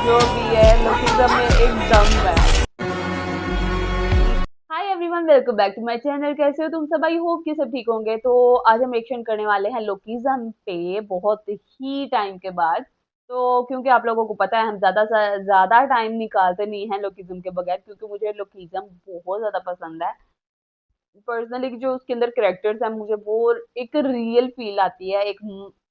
जो भी है लोकिज्म में एकदम है। Hi everyone, welcome back to my channel. कैसे हो तुम सब? आई होप कि सब ठीक होंगे। तो आज हम रिएक्शन करने वाले हैं लोकिज्म पे बहुत ही टाइम के बाद। तो क्योंकि आप लोगों को पता है हम ज्यादा से ज्यादा टाइम निकालते नहीं हैं लोकिज्म के बगैर, क्योंकि मुझे लोकिज्म बहुत ज्यादा पसंद है। पर्सनली जो उसके अंदर कैरेक्टर्स हैं मुझे वो एक रियल फील आती है, एक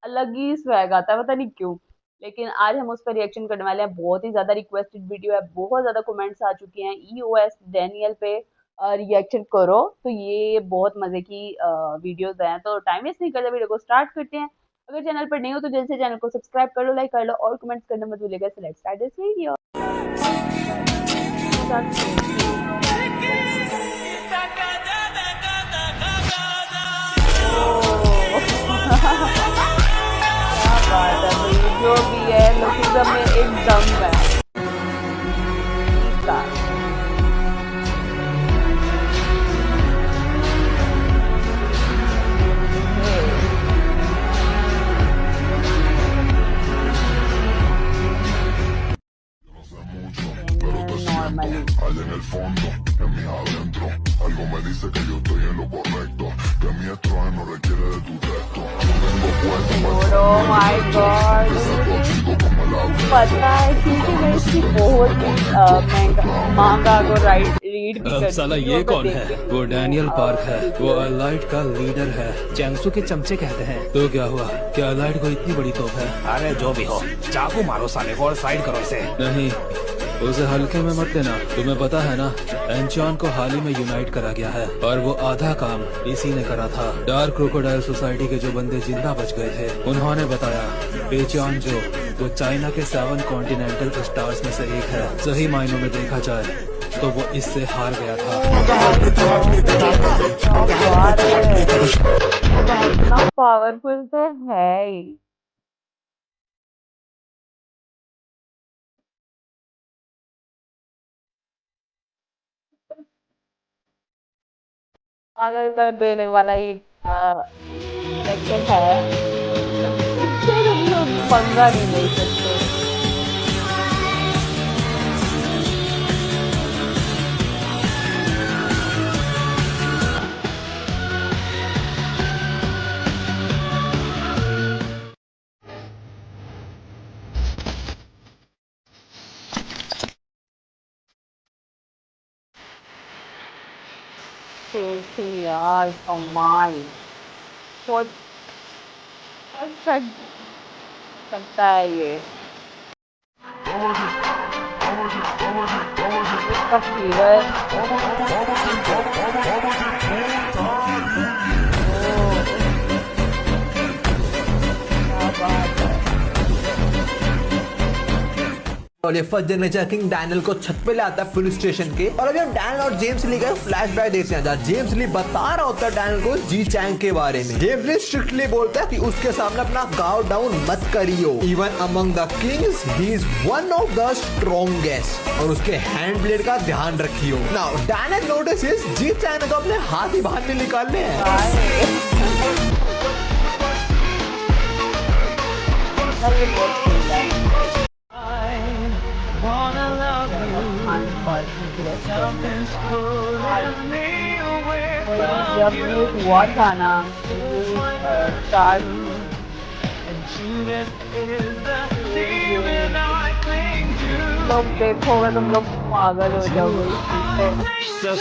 अलग ही स्वैग आता है, पता नहीं क्यों। लेकिन आज हम उस पर रिएक्शन करने वाले हैं। बहुत ही ज्यादा रिक्वेस्टेड वीडियो है, बहुत ज्यादा कमेंट्स आ चुके हैं ईओएस डैनियल पे रिएक्शन करो। तो ये बहुत मजे की वीडियोस हैं, तो टाइम वेस्ट नहीं करते, वीडियो को स्टार्ट करते हैं। अगर चैनल पर नहीं हो तो जल्द से चैनल को सब्सक्राइब कर लो, लाइक कर लो और कमेंट्स करना मत भूलिएगा। Let's start this video. क्या बात है भाई, जो भी है लोकिज्म में एकदम है। Normally. Allá en el fondo, en mí adentro, algo me dice que yo estoy en lo correcto, que mi estrés no requiere de tu texto. Yo tengo puesto Oh my God. पता है क्योंकि मैं इसकी बहुत मांगा को read भी कर साला ये कौन है? वो डैनियल पार्क है, वो अलाइट का लीडर है, चैंगसू के चमचे कहते हैं। तो क्या हुआ? क्या अलाइट को इतनी बड़ी तोप है? अरे जो भी हो, चाकू मारो साले को और साइड करो इसे। नहीं, उसे हल्के में मत लेना। तुम्हें पता है ना, एंचॉन को हाल ही में यूनाइट करा गया है और वो आधा काम इसी ने करा था। डार्क क्रोकोडाइल सोसाइटी के जो बंदे जिंदा बच गए थे, उन्होंने बताया पेचॉन जो वो चाइना के 7 कॉन्टिनेंटल स्टार्स में से एक है। सही मायनों में देखा जाए तो वो इससे हार गया था। पावरफुल तो है ही। अगर कर देने वाला ही सेक्शन है, फिर हम लोग पंगा नहीं ले सकते। यार कमाल बहुत सकता है ये इसका फीवर। और ये फर्स्ट जनरेशन किंग डैनियल को छत पे ले आता है पुलिस स्टेशन के। और अभी हम डैनियल और जेम्स ली का फ्लैशबैक देखते हैं, जहाँ जेम्स ली बता रहा होता है डैनियल को जी चैंग के बारे में। जेम्स ली स्ट्रिक्टली बोलता है कि उसके सामने अपना गार्ड डाउन मत करियो। Even among the Kings he is one of the strongest, और उसके हैंड ब्लेड का ध्यान रखियो। नाउ डैनियल नोटिसेस जी चैंग ने तो अपने हाथ ही बाहर नहीं निकालने हैं। जब ये हुआ था ना स्टार्ट, लोग देखोगे तुम लोग पागल हो जाओगे जब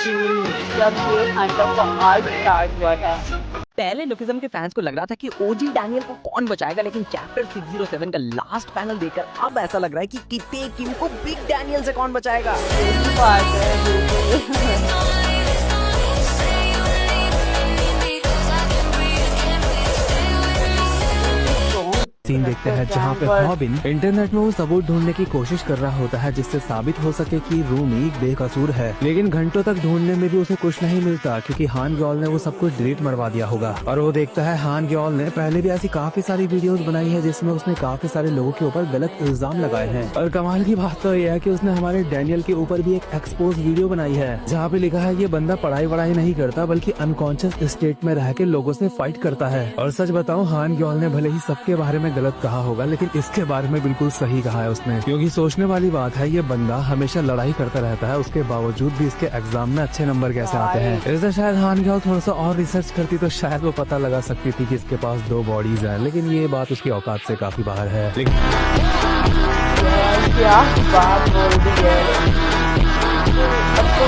ये अंडर का आर्ट स्टार्ट हुआ था। पहले लोकिज्म के फैंस को लग रहा था कि ओजी डैनियल को कौन बचाएगा, लेकिन चैप्टर 607 का लास्ट पैनल देखकर अब ऐसा लग रहा है कि किते किम को बिग डैनियल से कौन बचाएगा। सीन देखते हैं जहाँ पे हॉबिन इंटरनेट में वो सबूत ढूंढने की कोशिश कर रहा होता है जिससे साबित हो सके कि रूमी बेकसूर है, लेकिन घंटों तक ढूंढने में भी उसे कुछ नहीं मिलता क्योंकि हान ग्योल ने वो सब कुछ डिलीट मरवा दिया होगा। और वो देखता है हान ग्योल ने पहले भी ऐसी काफी सारी वीडियोस बनाई है जिसमें उसने काफी सारे लोगों के ऊपर गलत इल्जाम लगाए हैं। और कमाल की बात तो यह है कि उसने हमारे डैनियल के ऊपर भी एक एक्सपोज वीडियो बनाई है जहाँ पे लिखा है ये बंदा पढ़ाई वढ़ाई नहीं करता बल्कि अनकॉन्शियस स्टेट में रह के लोगों से फाइट करता है। और सच बताऊं, हान ग्योल ने भले ही सबके बारे में गलत कहा होगा, लेकिन इसके बारे में बिल्कुल सही कहा है उसने, क्योंकि सोचने वाली बात है ये बंदा हमेशा लड़ाई करता रहता है, उसके बावजूद भी इसके एग्जाम में अच्छे नंबर कैसे आते हैं। इससे शायद हान क्या थोड़ा सा और रिसर्च करती तो शायद वो पता लगा सकती थी कि इसके पास 2 बॉडीज हैं, लेकिन ये बात उसकी औकात से काफी बाहर है। क्या बात बोल दी है।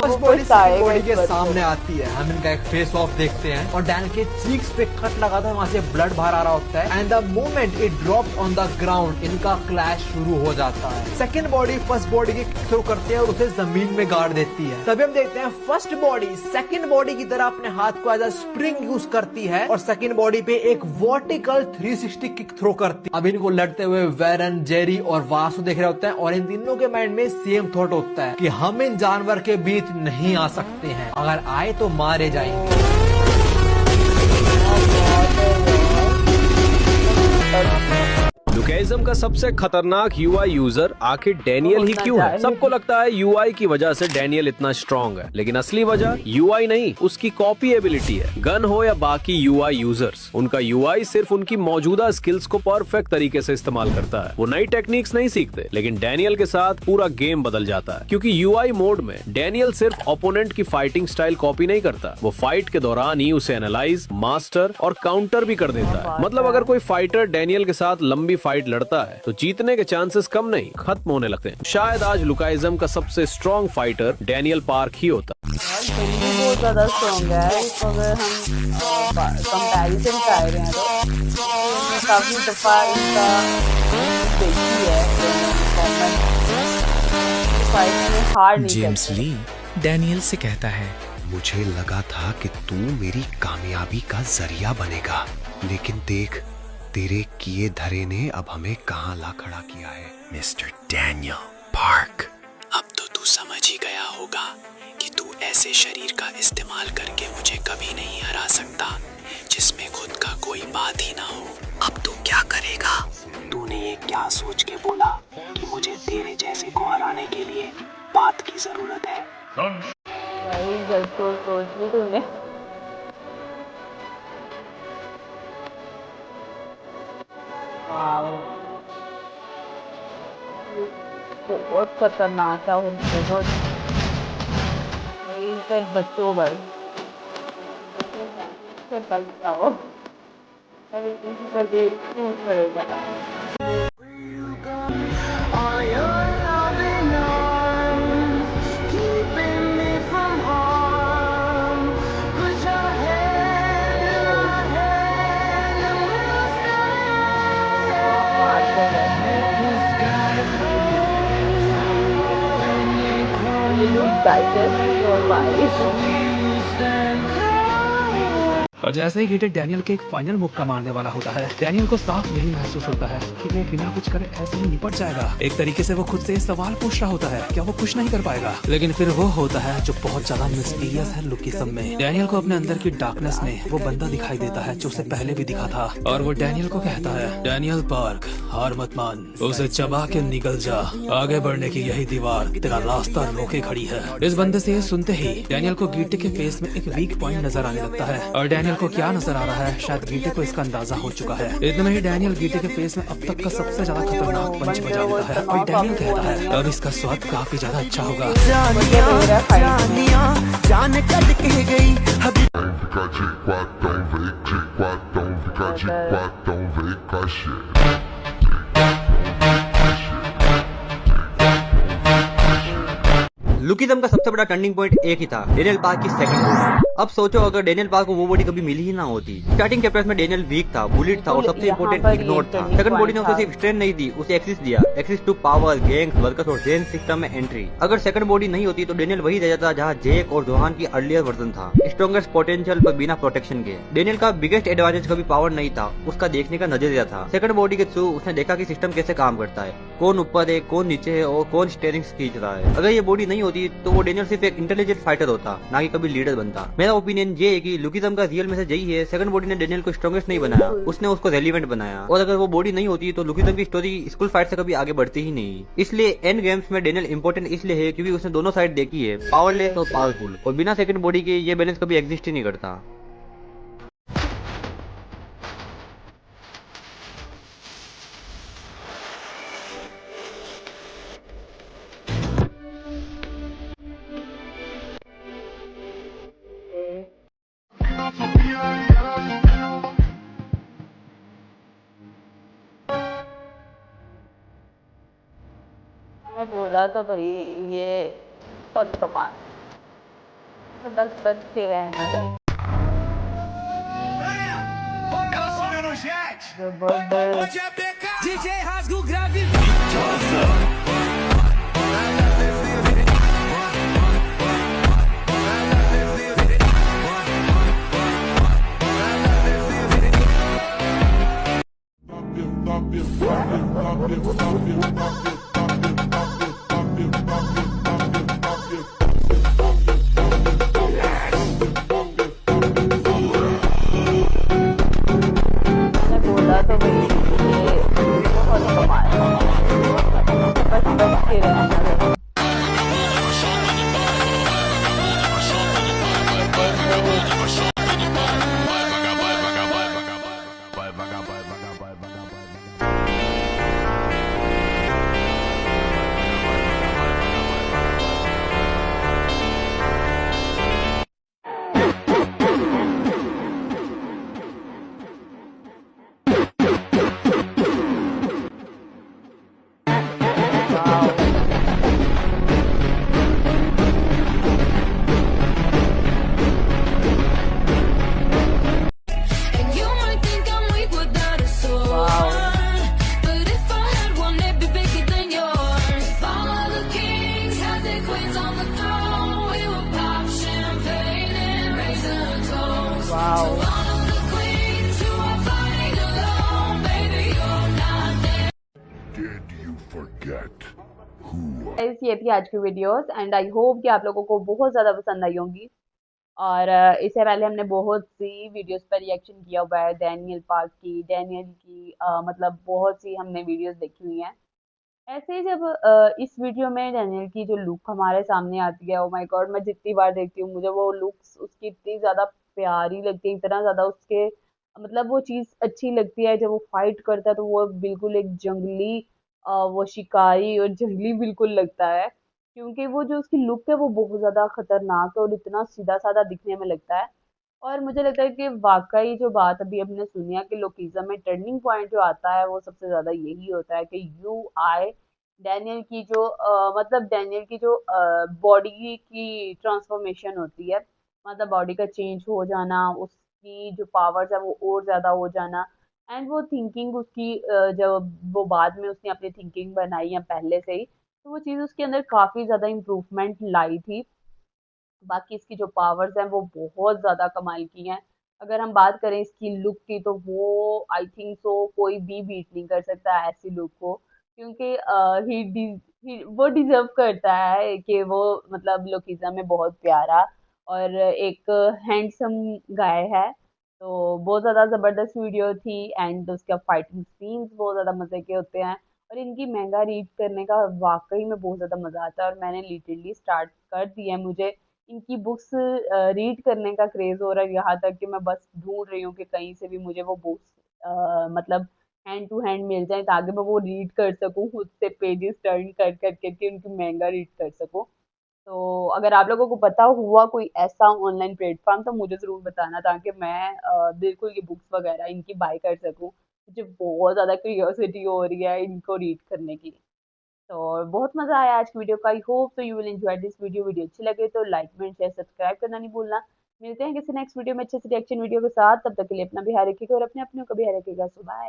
बॉडी के सामने आती है, हम इनका एक फेस ऑफ देखते हैं और डैन के चीक्स पे कट लगा था, वहाँ से ब्लड बाहर आ रहा होता है and the moment it dropped on the ground इनका क्लैश शुरू हो जाता है। सेकंड बॉडी फर्स्ट बॉडी के थ्रो करते हैं और उसे जमीन में गाड़ देती है। तभी हम देखते हैं फर्स्ट बॉडी सेकंड बॉडी की तरह अपने हाथ को एज अ स्प्रिंग यूज करती है और सेकंड बॉडी पे एक वर्टिकल 360 किक थ्रो करती है। अब इनको लड़ते हुए वेरन, जेरी और वासु देख रहे होते हैं और इन तीनों के माइंड में सेम थॉट होता है कि हम इन जानवर के बीच नहीं आ सकते हैं, अगर आए तो मारे जाएंगे। लुकेइज्म का सबसे खतरनाक यूआई यूजर आखिर डैनियल ही क्यों है? सबको लगता है यूआई की वजह से डैनियल इतना स्ट्रॉन्ग है, लेकिन असली वजह यूआई नहीं, उसकी कॉपी एबिलिटी है। गन हो या बाकी यूआई यूजर्स, उनका यूआई सिर्फ उनकी मौजूदा स्किल्स को परफेक्ट तरीके से इस्तेमाल करता है। वो नई टेक्निक्स नहीं सीखते, लेकिन डैनियल के साथ पूरा गेम बदल जाता है, क्योंकि यूआई मोड में डैनियल सिर्फ ओपोनेंट की फाइटिंग स्टाइल कॉपी नहीं करता, वो फाइट के दौरान ही उसे एनालाइज, मास्टर और काउंटर भी कर देता है। मतलब अगर कोई फाइटर डैनियल के साथ लंबी फाइट लड़ता है तो जीतने के चांसेस कम नहीं खत्म होने लगते हैं। शायद आज लुकाइज्म का सबसे स्ट्रॉन्ग फाइटर डैनियल पार्क ही होता है। बहुत ज्यादा स्ट्रॉन्ग है। तो अगर हम कंपैरिजन कर रहे हैं तो काफी दफा इसका देखी है फाइट में हार नहीं जेम्स करते। ली डैनियल से कहता है, मुझे लगा था कि तू मेरी कामयाबी का जरिया बनेगा, लेकिन देख तेरे किए धरे ने अब हमें कहां ला खड़ा किया है। मिस्टर डैनियल पार्क, अब तो तू समझ ही गया होगा कि तू ऐसे शरीर का इस्तेमाल करके मुझे कभी नहीं हरा सकता जिसमें खुद का कोई बात ही ना हो। अब तू क्या करेगा? तूने ये क्या सोच के बोला कि मुझे तेरे जैसे को हराने के लिए बात की जरूरत है? भाई जल्द सोच ली तूने। बहुत खतरनाक है और बहुत फिर बच्चों पर बताओ अभी किसी पर भी करेगा। और जैसे ही हीटेड डैनियल के एक फाइनल मूव का मारने वाला होता है, डैनियल को साफ यही महसूस होता है कि वो बिना कुछ करे ऐसे ही निपट जाएगा। एक तरीके से वो खुद से सवाल पूछ रहा होता है, क्या वो कुछ नहीं कर पाएगा? लेकिन फिर वो होता है जो बहुत ज्यादा मिस्टीरियस है लुकिज्म में। डैनियल को अपने अंदर की डार्कनेस में वो बंदा दिखाई देता है जो उसे पहले भी दिखा था, और वो डैनियल को कहता है, डैनियल पार्क, हार मत मान, उसे चबा के निकल जा, आगे बढ़ने की यही दीवार तेरा रास्ता रोके खड़ी है। इस बंदे से ये सुनते ही डैनियल को गीटे के फेस में एक वीक पॉइंट नजर आने लगता है, और डैनियल को क्या नजर आ रहा है शायद गीटे को इसका अंदाजा हो चुका है। इतने में ही डैनियल गीटे के फेस में अब तक का सबसे ज्यादा खतरनाक पंच बजा देता है, और डैनियल कहता है, अब इसका स्वाद काफी ज्यादा अच्छा होगा। Não fica de quatão, vem de quatão, fica de quatão, vem cachê. Lookism का सबसे बड़ा टर्निंग पॉइंट एक ही था, डेनियल पार्क की सेकंड बॉडी। अब सोचो अगर डेनियल पार्क को वो बॉडी कभी मिली ही ना होती। स्टार्टिंग चैप्टर्स में डेनियल वीक था, बुलिड था और सबसे इम्पोर्टेंट इग्नोर्ड था। सेकंड बॉडी ने उसे सिर्फ स्ट्रेंथ नहीं दी, उसे एक्सेस दिया, access to power, gangs, workers और जेन सिस्टम में एंट्री। अगर सेकंड बॉडी नहीं होती तो डेनियल वही रह जाता जहाँ जेक और जोहान की अर्लियर वर्जन था, स्ट्रॉन्गेस्ट पोटेंशियल पर बिना प्रोटेक्शन के। डेनियल का बिगेस्ट एडवांटेज कभी पावर नहीं था, उसका देखने का नजरिया था। सेकंड बॉडी के थ्रू उसने देखा कि सिस्टम कैसे काम करता है, कौन ऊपर है, कौन नीचे है और कौन स्टीयरिंग खींच रहा है। अगर ये बॉडी नहीं होती तो वो डेनियल सिर्फ एक इंटेलिजेंट फाइटर होता, ना कि कभी लीडर बनता। मेरा ओपिनियन ये है कि लुकिज्म का रियल मैसेज यही है, सेकंड बॉडी ने डेनियल को स्ट्रॉन्गेस्ट नहीं बनाया, उसने उसको रेलिवेंट बनाया। और अगर वो बॉडी नहीं होती तो लुकिज्म की स्टोरी स्कूल फाइट से कभी आगे बढ़ती ही नहीं। इसलिए एंड गेम्स में डेनियल इंपॉर्टेंट इसलिए है क्योंकि उसने दोनों साइड देखी है, पावरलेस और पावरफुल, और बिना सेकंड बॉडी के ये बैलेंस कभी एग्जिस्ट ही नहीं करता। मैं बोला तो भाई ये बहुत कमाल, 10 बच्चे हैं जबरदस्त। मैं बोला तो भाई ये बहुत कमाल, बस के रहना जबरदस्त। Did you forget who guys ये थी आज की वीडियोस एंड आई होप कि आप लोगों को बहुत ज़्यादा पसंद आई होंगी। और इससे पहले हमने बहुत सी वीडियोस पर रिएक्शन किया हुआ है, डैनियल पार्क की, डैनियल की मतलब बहुत सी हमने वीडियोस देखी हुई हैं। ऐसे ही जब इस वीडियो में डैनियल की जो लुक हमारे सामने आती है, ओ माय गॉड, मैं जितनी बार देखती हूँ मुझे वो लुक्स उसकी इतनी ज़्यादा प्यारी लगती है, इतना ज़्यादा उसके मतलब वो चीज़ अच्छी लगती है। जब वो फाइट करता है तो वो बिल्कुल एक जंगली वो शिकारी और जंगली बिल्कुल लगता है, क्योंकि वो जो उसकी लुक है वो बहुत ज़्यादा खतरनाक है और इतना सीधा साधा दिखने में लगता है। और मुझे लगता है कि वाकई जो बात अभी हमने सुनी है कि लोकिज्म में टर्निंग पॉइंट जो आता है वो सबसे ज़्यादा यही होता है कि यू आई डैनियल की जो मतलब डैनियल की जो बॉडी की ट्रांसफॉर्मेशन होती है, मतलब बॉडी का चेंज हो जाना, उसकी जो पावर्स है वो और ज़्यादा हो जाना। एंड वो थिंकिंग उसकी जब वो बाद में उसने अपनी थिंकिंग बनाई या पहले से ही, तो वो चीज़ उसके अंदर काफ़ी ज़्यादा इम्प्रूवमेंट लाई थी। बाकी इसकी जो पावर्स हैं वो बहुत ज़्यादा कमाल की हैं। अगर हम बात करें इसकी लुक की तो वो आई थिंक सो कोई भी बीट नहीं कर सकता ऐसी लुक को, क्योंकि वो डिजर्व करता है कि वो मतलब लोकिज़ा में बहुत प्यारा और एक हैंडसम गाय है। तो बहुत ज़्यादा ज़बरदस्त वीडियो थी एंड उसका फाइटिंग सीन्स बहुत ज़्यादा मज़े के होते हैं और इनकी महंगा रीड करने का वाकई में बहुत ज़्यादा मज़ा आता है और मैंने लिटरली स्टार्ट कर दिया है। मुझे इनकी बुक्स रीड करने का क्रेज़ हो रहा है, यहाँ तक कि मैं बस ढूँढ रही हूँ कि कहीं से भी मुझे वो बुक्स मतलब हैंड टू हैंड मिल जाएँ ताकि मैं वो रीड कर सकूँ, खुद से पेजेस टर्न कर कर के उनकी महँगा रीड कर सकूँ। तो अगर आप लोगों को पता हुआ कोई ऐसा ऑनलाइन प्लेटफ़ॉर्म तो मुझे ज़रूर बताना ताकि मैं बिल्कुल ये बुक्स वग़ैरह इनकी बाय कर सकूँ। मुझे बहुत ज़्यादा क्यूरियोसिटी हो रही है इनको रीड करने की। तो बहुत मज़ा आया आज की वीडियो का। I hope so you will enjoy this video. Video अच्छी लगे तो लाइक, कमेंट, शेयर, सब्सक्राइब करना नहीं भूलना। मिलते हैं किसी नेक्स्ट वीडियो में अच्छे से रिएक्शन वीडियो के साथ। तब तक के लिए अपना भी ख्याल रखिएगा और अपने अपनों का भी ख्याल रखिएगा। सो बाय।